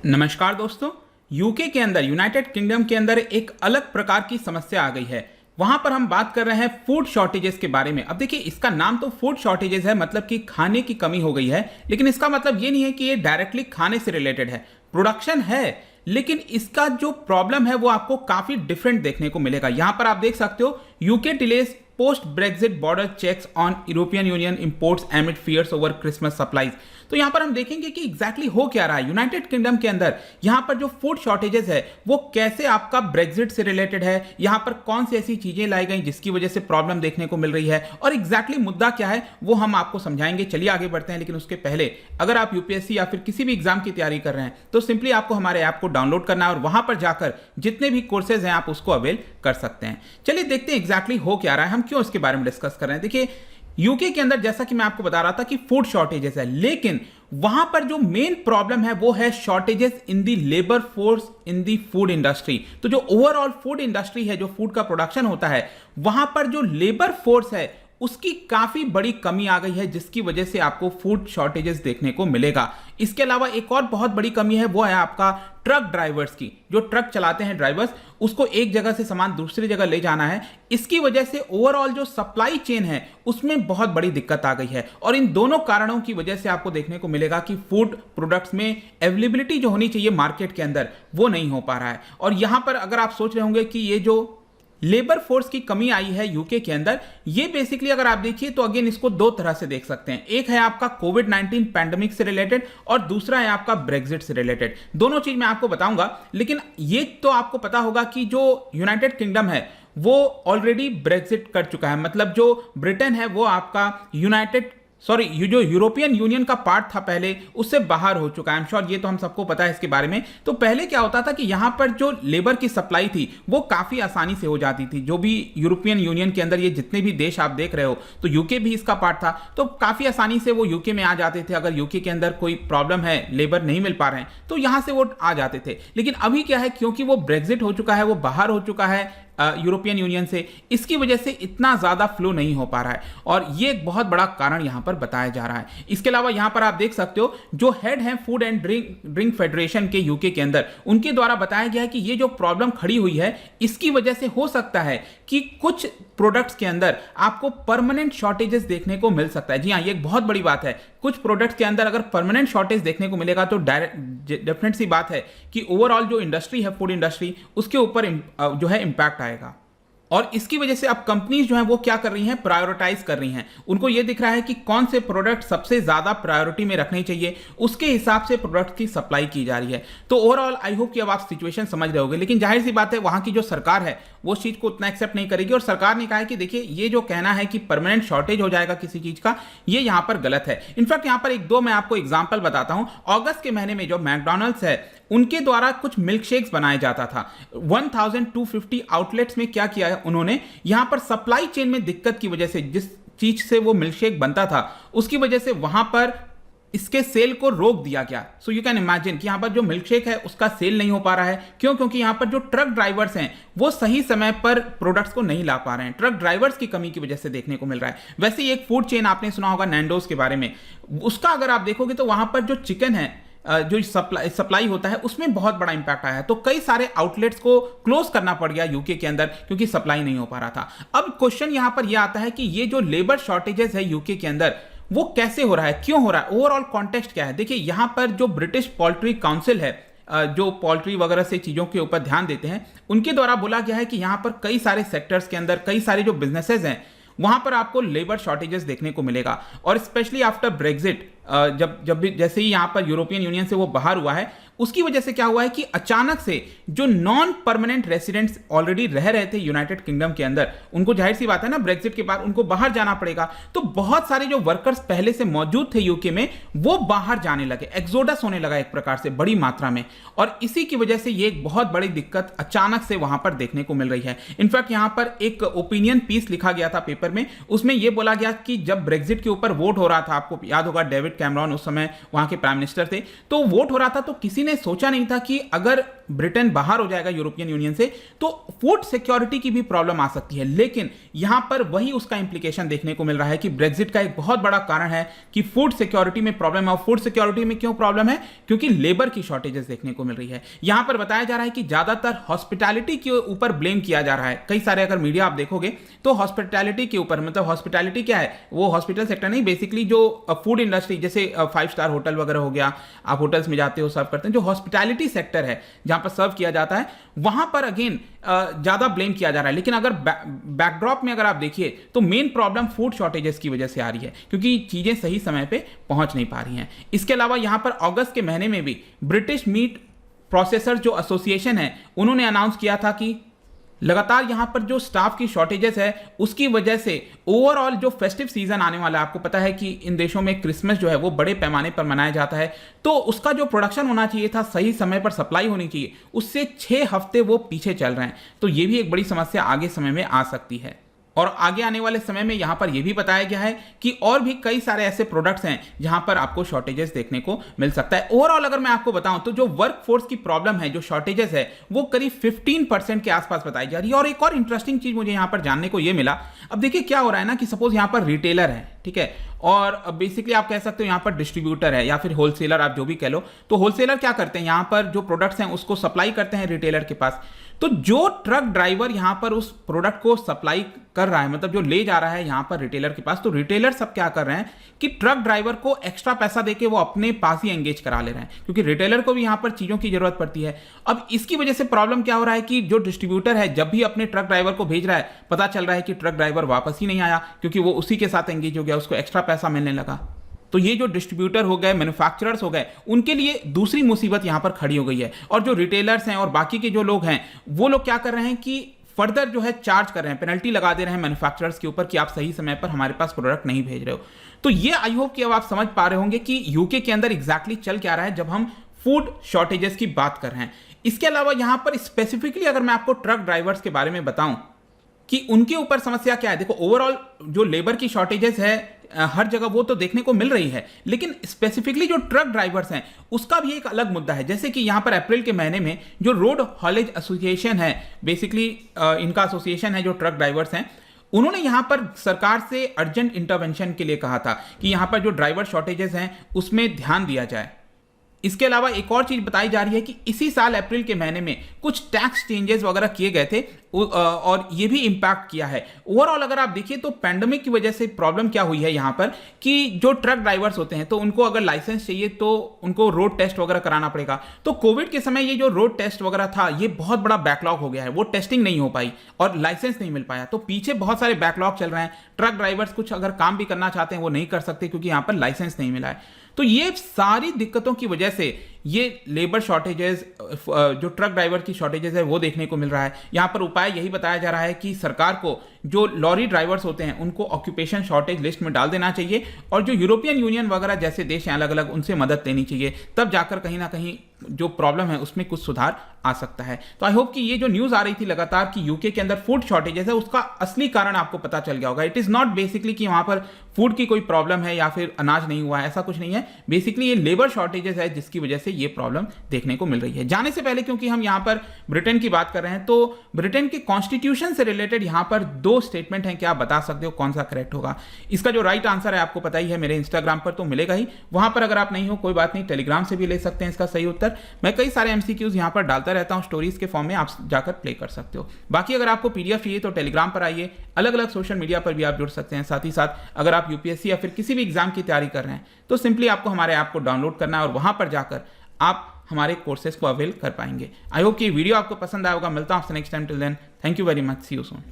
नमस्कार दोस्तों। यूके के अंदर यूनाइटेड किंगडम के अंदर एक अलग प्रकार की समस्या आ गई है। वहां पर हम बात कर रहे हैं फूड शॉर्टेजेस के बारे में। अब देखिए, इसका नाम तो फूड शॉर्टेजेस है, मतलब कि खाने की कमी हो गई है, लेकिन इसका मतलब ये नहीं है कि ये डायरेक्टली खाने से रिलेटेड है। प्रोडक्शन है, लेकिन इसका जो प्रॉब्लम है वो आपको काफी डिफरेंट देखने को मिलेगा। यहां पर आप देख सकते हो, UK delays post Brexit border checks on European Union imports amid fears over Christmas supplies. तो यहां पर हम देखेंगे कि एग्जैक्टली हो क्या रहा है यूनाइटेड किंगडम के अंदर। यहां पर जो फूड शॉर्टेजेस है वो कैसे आपका ब्रेक्जिट से रिलेटेड है, यहां पर कौन सी ऐसी चीजें लाई गई जिसकी वजह से प्रॉब्लम देखने को मिल रही है, और एग्जैक्टली मुद्दा क्या है वो हम आपको समझाएंगे। चलिए आगे बढ़ते हैं, लेकिन उसके पहले अगर आप यूपीएससी या फिर किसी भी एग्जाम की तैयारी कर रहे हैं तो सिंपली आपको हमारे ऐप को डाउनलोड करना है और वहां पर जाकर जितने भी कोर्सेज हैं आप उसको अवेल कर सकते हैं। चलिए देखते हैं एग्जैक्टली हो क्या रहा है, हम क्यों इसके बारे में डिस्कस कर रहे हैं। देखिए, यूके के अंदर जैसा कि मैं आपको बता रहा था कि फूड शॉर्टेजेस है, लेकिन वहां पर जो मेन प्रॉब्लम है वो है shortages in the labour force in the food industry. तो जो ओवरऑल फूड इंडस्ट्री है, जो फूड का प्रोडक्शन होता है, वहां पर जो लेबर फोर्स है उसकी काफी बड़ी कमी आ गई है, जिसकी वजह से आपको फूड शॉर्टेजेस देखने को मिलेगा। इसके अलावा एक और बहुत बड़ी कमी है, वो है आपका ट्रक ड्राइवर्स की। जो ट्रक चलाते हैं ड्राइवर्स, उसको एक जगह से सामान दूसरी जगह ले जाना है, इसकी वजह से ओवरऑल जो सप्लाई चेन है उसमें बहुत बड़ी दिक्कत आ गई है। और इन दोनों कारणों की वजह से आपको देखने को मिलेगा कि फूड प्रोडक्ट्स में अवेलेबिलिटी जो होनी चाहिए मार्केट के अंदर वो नहीं हो पा रहा है। और यहां पर अगर आप सोच रहे होंगे कि ये जो लेबर फोर्स की कमी आई है यूके के अंदर, ये बेसिकली अगर आप देखिए तो अगेन इसको दो तरह से देख सकते हैं। एक है आपका कोविड-19 पैंडेमिक से रिलेटेड और दूसरा है आपका ब्रेक्जिट से रिलेटेड। दोनों चीज मैं आपको बताऊंगा, लेकिन ये तो आपको पता होगा कि जो यूनाइटेड किंगडम है वो ऑलरेडी ब्रेक्जिट कर चुका है। मतलब जो ब्रिटेन है वो आपका ये जो यूरोपियन यूनियन का पार्ट था पहले, उससे बाहर हो चुका है। आई एम श्योर ये तो हम सबको पता है इसके बारे में। तो पहले क्या होता था कि यहां पर जो लेबर की सप्लाई थी वो काफी आसानी से हो जाती थी। जो भी यूरोपियन यूनियन के अंदर ये जितने भी देश आप देख रहे हो, तो यूके भी इसका पार्ट था, तो काफी आसानी से वो यूके में आ जाते थे। अगर यूके के अंदर कोई प्रॉब्लम है, लेबर नहीं मिल पा रहे हैं, तो यहां से वो आ जाते थे। लेकिन अभी क्या है, क्योंकि वो ब्रेक्जिट हो चुका है, वो बाहर हो चुका है यूरोपियन यूनियन से, इसकी वजह से इतना ज्यादा फ्लो नहीं हो पा रहा है, और ये एक बहुत बड़ा कारण यहां पर बताया जा रहा है। इसके अलावा यहां पर आप देख सकते हो, जो हेड हैं फूड एंड ड्रिंक फेडरेशन के यूके के अंदर, उनके द्वारा बताया गया है कि ये जो प्रॉब्लम खड़ी हुई है इसकी वजह से हो सकता है कि कुछ प्रोडक्ट्स के अंदर आपको परमानेंट शॉर्टेजेस देखने को मिल सकता है। जी हाँ, ये एक बहुत बड़ी बात है। कुछ प्रोडक्ट्स के अंदर अगर परमानेंट शॉर्टेज देखने को मिलेगा तो डेफिनेट सी बात है कि ओवरऑल जो इंडस्ट्री है, फूड इंडस्ट्री, उसके ऊपर जो है इंपैक्ट आएगा। और इसकी वजह से अब कंपनीज जो हैं वो क्या कर रही हैं, प्रायोरिटाइज कर रही हैं। उनको ये दिख रहा है कि कौन से प्रोडक्ट सबसे ज्यादा प्रायोरिटी में रखने चाहिए, उसके हिसाब से प्रोडक्ट की सप्लाई की जा रही है। तो ओवरऑल आई होप कि अब आप सिचुएशन समझ रहे होंगे। लेकिन जाहिर सी बात है, वहां की जो सरकार है वो उस चीज को उतना एक्सेप्ट नहीं करेगी। और सरकार ने कहा है कि देखिए, ये जो कहना है कि परमानेंट शॉर्टेज हो जाएगा किसी चीज का, ये यहां पर गलत है। इनफैक्ट यहां पर एक दो मैं आपको एग्जांपल बताता हूं। अगस्त के महीने में जो मैकडॉनल्ड्स है, उनके द्वारा कुछ मिल्क शेक्स बनाया जाता था। 1250 आउटलेट्स में क्या किया है उन्होंने, यहां पर सप्लाई चेन में दिक्कत की वजह से, जिस चीज से वो मिल्क शेक बनता था उसकी वजह से वहां पर इसके सेल को रोक दिया गया। सो यू कैन इमेजिन कि यहां पर जो मिल्क शेक है उसका सेल नहीं हो पा रहा है। क्यों? क्योंकि यहां पर जो ट्रक ड्राइवर्स हैं वो सही समय पर प्रोडक्ट्स को नहीं ला पा रहे हैं। ट्रक ड्राइवर्स की कमी की वजह से देखने को मिल रहा है। वैसे ही एक फूड चेन आपने सुना होगा नैंडोज के बारे में, उसका अगर आप देखोगे तो वहां पर जो चिकन है, जो सप्लाई होता है, उसमें बहुत बड़ा इंपैक्ट आया है। तो कई सारे आउटलेट्स को क्लोज करना पड़ गया यूके के अंदर, क्योंकि सप्लाई नहीं हो पा रहा था। अब क्वेश्चन यहां पर यह आता है कि ये जो लेबर शॉर्टेजेस है यूके के अंदर, वो कैसे हो रहा है, क्यों हो रहा है, ओवरऑल कॉन्टेक्स्ट क्या है। देखिए, यहां पर जो ब्रिटिश पोल्ट्री काउंसिल है, जो पोल्ट्री वगैरह से चीजों के ऊपर ध्यान देते हैं, उनके द्वारा बोला गया है कि यहां पर कई सारे सेक्टर्स के अंदर, कई सारे जो बिजनेसेस हैं, वहां पर आपको लेबर शॉर्टेजेस देखने को मिलेगा। और स्पेशली आफ्टर ब्रेक्जिट, जब भी जैसे ही यहां पर यूरोपियन यूनियन से वो बाहर हुआ है, उसकी वजह से क्या हुआ है कि अचानक से जो नॉन परमानेंट रेसिडेंट्स ऑलरेडी रह रहे थे यूनाइटेड किंगडम के अंदर, उनको जाहिर सी बात है ना, ब्रेक्जिट के बाद उनको बाहर जाना पड़ेगा। तो बहुत सारे जो वर्कर्स पहले से मौजूद थे यूके में, वो बाहर जाने लगे, एक्सोडस होने लगा एक प्रकार से बड़ी मात्रा में। और इसी की वजह से ये एक बहुत बड़ी दिक्कत अचानक से वहां पर देखने को मिल रही है। इनफैक्ट यहां पर एक ओपिनियन पीस लिखा गया था पेपर में, उसमें यह बोला गया कि जब ब्रेक्जिट के ऊपर वोट हो रहा था, आपको याद होगा डेविड डेविड कैमरॉन उस समय वहां के प्राइम मिनिस्टर थे, तो वोट हो रहा था, तो किसी ने सोचा नहीं था कि अगर ब्रिटेन बाहर हो जाएगा यूरोपियन यूनियन से तो फूड सिक्योरिटी की भी प्रॉब्लम आ सकती है। लेकिन यहां पर वही उसका इंप्लीकेशन देखने को मिल रहा है कि ब्रेक्जिट का एक बहुत बड़ा कारण है कि फूड सिक्योरिटी में प्रॉब्लम है। और फूड सिक्योरिटी में क्यों प्रॉब्लम है? क्योंकि लेबर की शॉर्टेजेस देखने को मिल रही है। यहां पर बताया जा रहा है कि ज्यादातर हॉस्पिटैलिटी के ऊपर ब्लेम किया जा रहा है। कई सारे अगर मीडिया आप देखोगे तो हॉस्पिटैलिटी के ऊपर, मतलब हॉस्पिटैलिटी क्या है, वो हॉस्पिटल सेक्टर नहीं, बेसिकली जो फूड इंडस्ट्री, जैसे 5 स्टार होटल वगैरह हो गया, आप होटल्स में जाते हो सर्व करते हैं, जो हॉस्पिटैलिटी सेक्टर है जहां पर सर्व किया जाता है, वहां पर अगेन ज्यादा ब्लेम किया जा रहा है। लेकिन अगर बैकड्रॉप में अगर आप देखिए तो मेन प्रॉब्लम फूड शॉर्टेजेस की वजह से आ रही है, क्योंकि चीजें सही समय पे पहुंच नहीं पा रही हैं। इसके अलावा यहां पर अगस्त के महीने में भी ब्रिटिश मीट प्रोसेसर जो एसोसिएशन है, उन्होंने अनाउंस किया था कि लगातार यहां पर जो स्टाफ की शॉर्टेजेस है उसकी वजह से ओवरऑल जो फेस्टिव सीजन आने वाला है, आपको पता है कि इन देशों में क्रिसमस जो है वो बड़े पैमाने पर मनाया जाता है, तो उसका जो प्रोडक्शन होना चाहिए था, सही समय पर सप्लाई होनी चाहिए, उससे 6 हफ्ते वो पीछे चल रहे हैं। तो ये भी एक बड़ी समस्या आगे समय में आ सकती है। और आगे आने वाले समय में यहां पर यह भी बताया गया है कि और भी कई सारे ऐसे प्रोडक्ट्स हैं जहां पर आपको शॉर्टेजेस देखने को मिल सकता है। ओवरऑल अगर मैं आपको बताऊं तो जो वर्क फोर्स की प्रॉब्लम है, जो शॉर्टेजेस है, वो करीब 15% के आसपास बताई जा रही है। और एक और इंटरेस्टिंग चीज मुझे यहां पर जानने को यह मिला, अब देखिए क्या हो रहा है ना कि सपोज यहां पर रिटेलर है, ठीक है, और बेसिकली आप कह सकते हो यहां पर डिस्ट्रीब्यूटर है या फिर होलसेलर, आप जो भी कह लो। तो होलसेलर क्या करते हैं, यहां पर जो प्रोडक्ट्स हैं उसको सप्लाई करते हैं रिटेलर के पास। तो जो ट्रक ड्राइवर यहां पर उस प्रोडक्ट को सप्लाई कर रहा है, मतलब जो ले जा रहा है यहां पर रिटेलर के पास, तो रिटेलर सब क्या कर रहे हैं कि ट्रक ड्राइवर को एक्स्ट्रा पैसा देके वो अपने पास ही एंगेज करा ले रहे हैं, क्योंकि रिटेलर को भी यहां पर चीजों की जरूरत पड़ती है। अब इसकी वजह से प्रॉब्लम क्या हो रहा है कि जो डिस्ट्रीब्यूटर है जब भी अपने ट्रक ड्राइवर को भेज रहा है, पता चल रहा है कि ट्रक ड्राइवर वापस ही नहीं आया, क्योंकि वो उसी के साथ एंगेज हो गया, उसको एक्स्ट्रा पैसा मिलने लगा। तो ये जो डिस्ट्रीब्यूटर हो गए, मैन्युफैक्चरर्स हो गए, उनके लिए दूसरी मुसीबत यहां पर खड़ी हो गई है। और जो रिटेलर्स हैं और बाकी के जो लोग हैं, वो लोग क्या कर रहे हैं कि फर्दर जो है चार्ज कर रहे हैं, पेनल्टी लगा दे रहे हैं मैन्युफैक्चरर्स के ऊपर कि आप सही समय पर हमारे पास प्रोडक्ट नहीं भेज रहे हो। तो ये आई होप कि अब आप समझ पा रहे होंगे कि यूके के अंदर एग्जैक्टली चल क्या रहा है जब हम फूड शॉर्टेजेस की बात कर रहे हैं। इसके अलावा यहां पर स्पेसिफिकली अगर मैं आपको ट्रक ड्राइवर्स के बारे में बताऊं कि उनके ऊपर समस्या क्या है, देखो ओवरऑल जो लेबर की शॉर्टेजेस है हर जगह वो तो देखने को मिल रही है, लेकिन स्पेसिफिकली जो ट्रक ड्राइवर्स हैं उसका भी एक अलग मुद्दा है। जैसे कि यहां पर अप्रैल के महीने में जो रोड हॉलेज एसोसिएशन है, बेसिकली इनका एसोसिएशन है जो ट्रक ड्राइवर्स हैं, उन्होंने यहां पर सरकार से अर्जेंट इंटरवेंशन के लिए कहा था कि यहां पर जो ड्राइवर शॉर्टेजेस हैं उसमें ध्यान दिया जाए। इसके अलावा एक और चीज बताई जा रही है कि इसी साल अप्रैल के महीने में कुछ टैक्स चेंजेस वगैरह किए गए थे और ये भी इंपैक्ट किया है। ओवरऑल अगर आप देखिए तो पैंडेमिक की वजह से प्रॉब्लम क्या हुई है यहां पर कि जो ट्रक ड्राइवर्स होते हैं तो उनको अगर लाइसेंस चाहिए तो उनको रोड टेस्ट वगैरह कराना पड़ेगा। तो कोविड के समय ये जो रोड टेस्ट वगैरह था ये बहुत बड़ा बैकलॉग हो गया है, वो टेस्टिंग नहीं हो पाई और लाइसेंस नहीं मिल पाया। तो पीछे बहुत सारे बैकलॉग चल रहे हैं। ट्रक ड्राइवर्स कुछ अगर काम भी करना चाहते हैं वो नहीं कर सकते क्योंकि यहां पर लाइसेंस नहीं मिला है। तो ये सारी दिक्कतों की वजह से ये लेबर शॉर्टेजेस, जो ट्रक ड्राइवर की शॉर्टेजेस है वो देखने को मिल रहा है। यहां पर उपाय यही बताया जा रहा है कि सरकार को जो लॉरी ड्राइवर्स होते हैं उनको ऑक्यूपेशन शॉर्टेज लिस्ट में डाल देना चाहिए और जो यूरोपियन यूनियन वगैरह जैसे देश हैं अलग अलग, उनसे मदद लेनी चाहिए, तब जाकर कहीं ना कहीं जो प्रॉब्लम है उसमें कुछ सुधार आ सकता है। तो आई होप कि ये जो न्यूज आ रही थी लगातार कि यूके के अंदर फूड शॉर्टेजेस है उसका असली कारण आपको पता चल गया होगा। इट इज नॉट बेसिकली कि वहां पर फूड की कोई प्रॉब्लम है या फिर अनाज नहीं हुआ है, ऐसा कुछ नहीं है। बेसिकली ये लेबर शॉर्टेजेस है जिसकी वजह से ये प्रॉब्लम देखने को मिल रही है। जाने से पहले क्योंकि हम यहां पर ब्रिटेन की बात कर रहे हैं, तो ब्रिटेन के कॉन्स्टिट्यूशन से रिलेटेड यहां पर 2 स्टेटमेंट हैं, क्या आप बता सकते हो कौन सा करेक्ट होगा? इसका जो राइट आंसर है आपको पता ही है, मेरे इंस्टाग्राम पर तो मिलेगा ही, वहां पर अगर आप नहीं हो कोई बात नहीं, टेलीग्राम से भी ले सकते हैं इसका सही उत्तर। मैं कई सारे एमसीक्यूज यहां पर डालता रहता हूं स्टोरीज के फॉर्म में, आप जाकर प्ले कर सकते हो। बाकी अगर आपको पीडीएफ चाहिए तो टेलीग्राम पर आइए, अलग अलग सोशल मीडिया पर भी आप जुड़ सकते हैं। साथ ही साथ अगर आप यूपीएससी या फिर किसी भी एग्जाम की तैयारी कर रहे हैं तो सिंपली आपको हमारे ऐप को डाउनलोड करना है और वहां पर जाकर आप हमारे कोर्सेज को अवेल कर पाएंगे। आई होप कि वीडियो आपको पसंद आया होगा। मिलता हूं आपसे next time. Till then, thank you very much, see you soon.